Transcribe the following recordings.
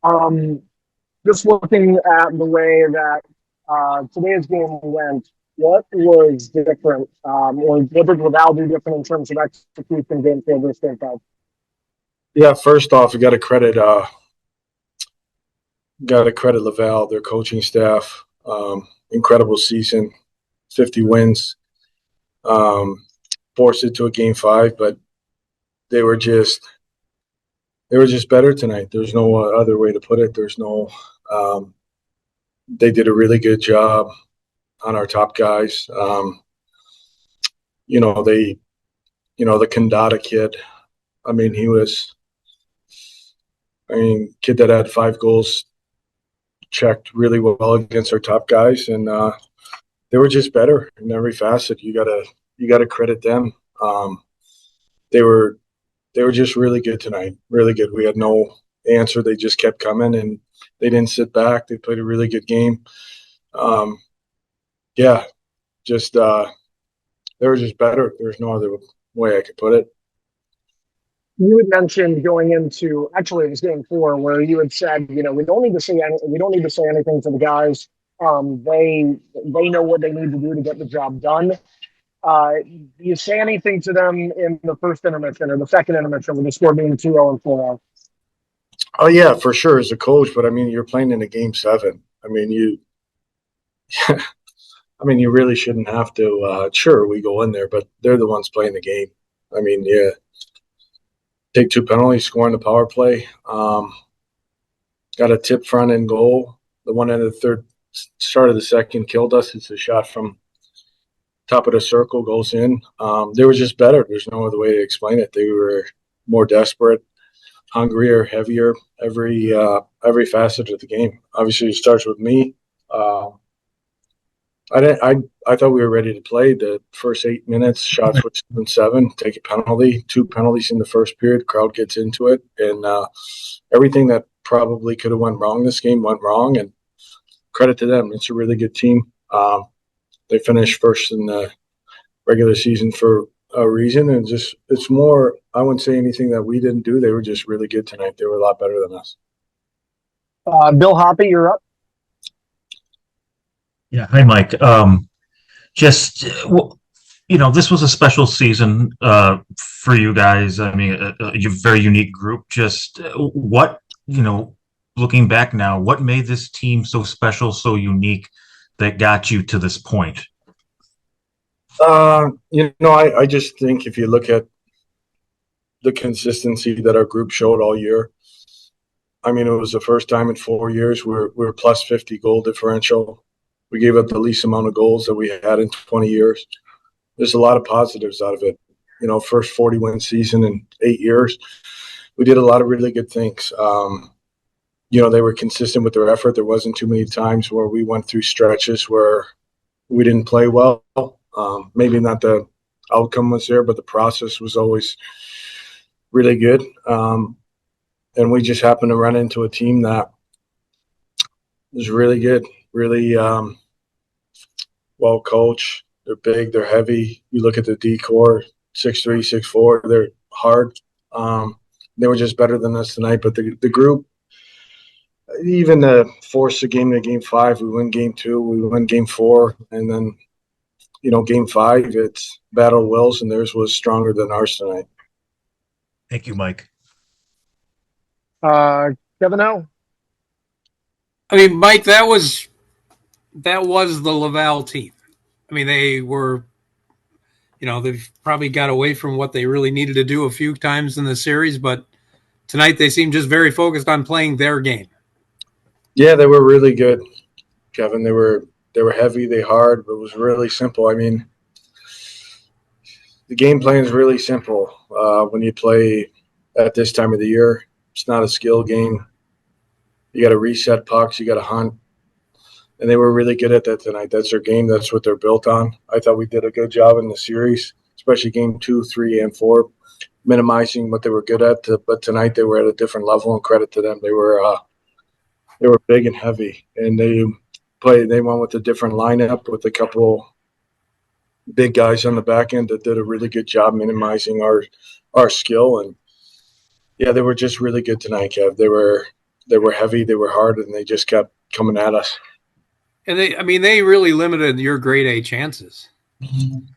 Um, just looking at the way that today's game went, what was different, or what did Laval do different in terms of execution game for this game? Yeah, first off, we got to credit Laval, their coaching staff. Incredible season, 50 wins. Um, Forced it to a game five, but they were just they were just better tonight. There's no other way to put it. There's no. Um, they did a really good job on our top guys. You know they, the Kandata kid. I mean, he was. I mean, kid that had 5 goals checked really well against our top guys, and they were just better in every facet. You gotta credit them. Um, they were they were just really good tonight. Really good. We had no answer. They just kept coming, and they didn't sit back. They played a really good game. Um, yeah, just they were just better. There's no other way I could put it. You had mentioned going into actually it was game four where you had said, we don't need to say anything to the guys. They know what they need to do to get the job done. Do you say anything to them in the first intermission or the second intermission with the score being 2-0 and 4-0? Oh yeah, for sure as a coach, but I mean, you're playing in a game seven. I mean, you really shouldn't have to. Sure, we go in there, but they're the ones playing the game. I mean, yeah, take 2 penalties, scoring the power play. Got a tip front end goal. The one end of the third, start of the second killed us. It's a shot from top of the circle, goes in. They were just better. There's no other way to explain it. They were more desperate, hungrier, heavier. Every facet of the game. Obviously, it starts with me. Uh, I didn't. I thought we were ready to play. The first 8 minutes, shots were 7-7. Take a penalty, 2 penalties in the first period. Crowd gets into it, and everything that probably could have went wrong this game went wrong. And credit to them. It's a really good team. They finished first in the regular season for a reason, and just it's more. I wouldn't say anything that we didn't do. They were just really good tonight. They were a lot better than us. Bill Hoppy, you're up. Yeah. Hi, Mike. Just this was a special season for you guys. I mean, a very unique group. Just what looking back now, what made this team so special, so unique, that got you to this point? I just think if you look at the consistency that our group showed all year, I mean, it was the first time in 4 years we're plus 50 goal differential. We gave up the least amount of goals that we had in 20 years. There's a lot of positives out of it. First 40-win season in 8 years. We did a lot of really good things. They were consistent with their effort. There wasn't too many times where we went through stretches where we didn't play well. Maybe not the outcome was there, but the process was always really good. And we just happened to run into a team that was really good, really well coached. They're big, they're heavy. You look at the decor, 6'3", 6'4", they're hard. They were just better than us tonight. But the group, even force a game to game five, we win game two, we win game four, and then game five, it's battle wills, and theirs was stronger than ours tonight. Thank you, Mike. Kevin O. I mean, Mike, that was the Laval team. I mean, they were, they've probably got away from what they really needed to do a few times in the series, but tonight they seem just very focused on playing their game. Yeah, they were really good, Kevin. They were heavy, they hard, but it was really simple. I mean, the game plan is really simple when you play at this time of the year. It's not a skill game. You got to reset pucks. You got to hunt. And they were really good at that tonight. That's their game. That's what they're built on. I thought we did a good job in the series, especially game 2, 3, and 4, minimizing what they were good at. But tonight they were at a different level, and credit to them. They were big and heavy, and they played. They went with a different lineup with a couple big guys on the back end that did a really good job minimizing our skill. And yeah, they were just really good tonight, Kev. were heavy, they were hard, and they just kept coming at us. And they really limited your grade A chances.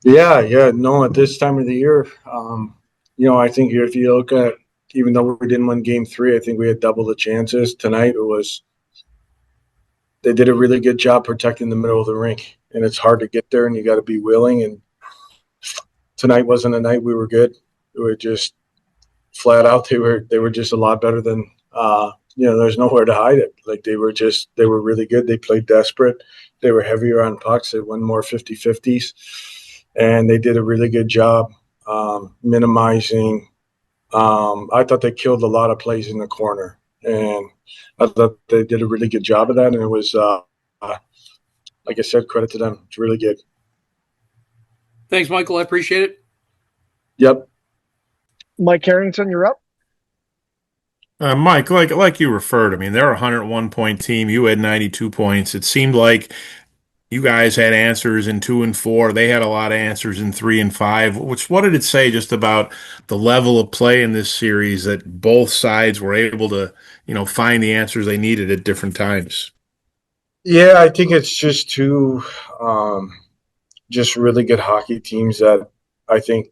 Yeah, no, at this time of the year, I think if you look at, even though we didn't win game 3, I think we had double the chances. Tonight they did a really good job protecting the middle of the rink, and it's hard to get there, and you got to be willing. And tonight wasn't a night we were good. We were just flat out. They were just a lot better than, there's nowhere to hide it. Like they were really good. They played desperate. They were heavier on pucks. They won more 50-50s, and they did a really good job minimizing. I thought they killed a lot of plays in the corner, and I thought they did a really good job of that. And it was, like I said, credit to them. It's really good. Thanks, Michael. I appreciate it. Yep. Mike Harrington, you're up. Mike, like you referred, I mean, they're a 101-point team. You had 92 points. It seemed like you guys had answers in 2 and 4. They had a lot of answers in 3 and 5. What did it say just about the level of play in this series that both sides were able to, find the answers they needed at different times? Yeah, I think it's just just really good hockey teams that I think,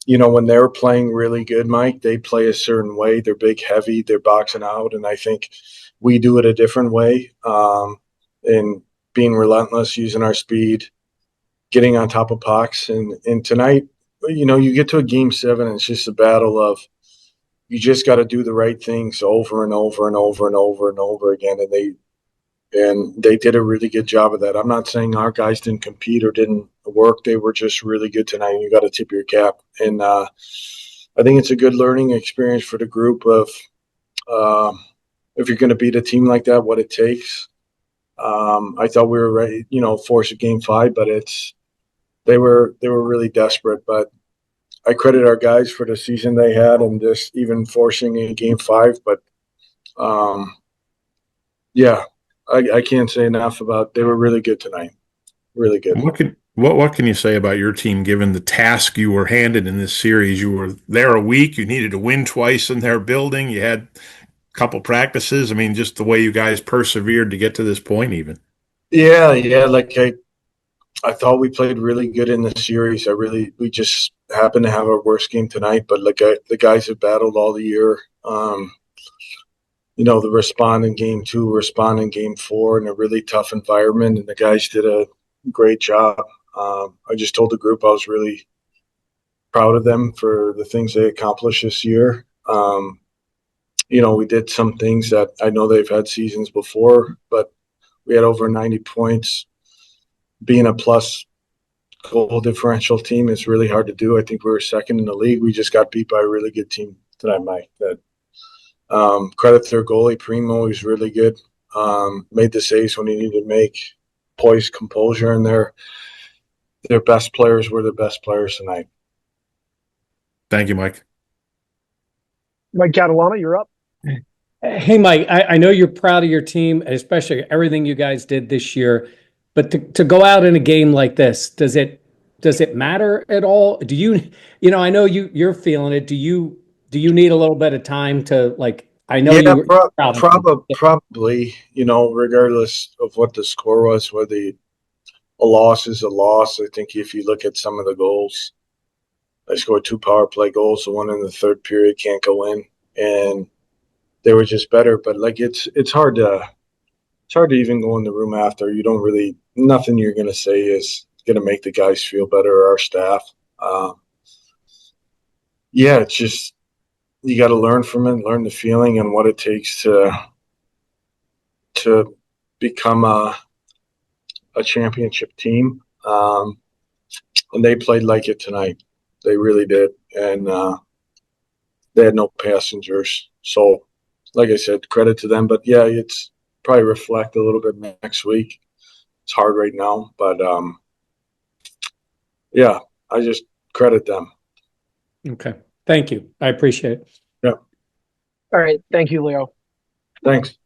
when they were playing really good, Mike, they play a certain way. They're big, heavy, they're boxing out, and I think we do it a different way. And being relentless, using our speed, getting on top of pucks. And tonight, you get to a game 7, and it's just a battle of you just got to do the right things over and over and over and over and over again. And they did a really good job of that. I'm not saying our guys didn't compete or didn't work. They were just really good tonight. You got to tip your cap. And I think it's a good learning experience for the group of if you're going to beat a team like that, what it takes. I thought we were ready, force a game 5, but they were really desperate. But I credit our guys for the season they had and just even forcing a game 5. But yeah, I can't say enough about. They were really good tonight, really good. What can you say about your team given the task you were handed in this series? You were there a week. You needed to win twice in their building. You had a couple practices. I mean, just the way you guys persevered to get to this point, even. Yeah. Like I thought we played really good in the series. We just happened to have our worst game tonight, but the guys have battled all the year. The respond in game 2, respond in game 4 in a really tough environment, and the guys did a great job. I just told the group I was really proud of them for the things they accomplished this year. We did some things that I know they've had seasons before, but we had over 90 points. Being a plus goal differential team is really hard to do. I think we were second in the league. We just got beat by a really good team tonight, Mike. That credit to their goalie, Primo. He's really good. Made the saves when he needed to make. Poised, composure, and their best players were the best players tonight. Thank you, Mike. Mike Catalana, you're up. Hey, Mike, I know you're proud of your team, and especially everything you guys did this year. But to go out in a game like this, does it matter at all? Do you I know you're feeling it. Do you need a little bit of time to I know Yeah, you probably. Regardless of what the score was, whether a loss is a loss. I think if you look at some of the goals, I scored 2 power play goals. The one in the third period can't go in, and they were just better. But it's hard to even go in the room after. You don't really nothing you're going to say is going to make the guys feel better or our staff. It's just you got to learn from it, learn the feeling and what it takes to become a championship team. And they played like it tonight. They really did. And they had no passengers. So, like I said, credit to them. But, yeah, it's probably reflect a little bit next week. It's hard right now. But, I just credit them. Okay. Thank you. I appreciate it. Yeah. All right. Thank you, Leo. Thanks.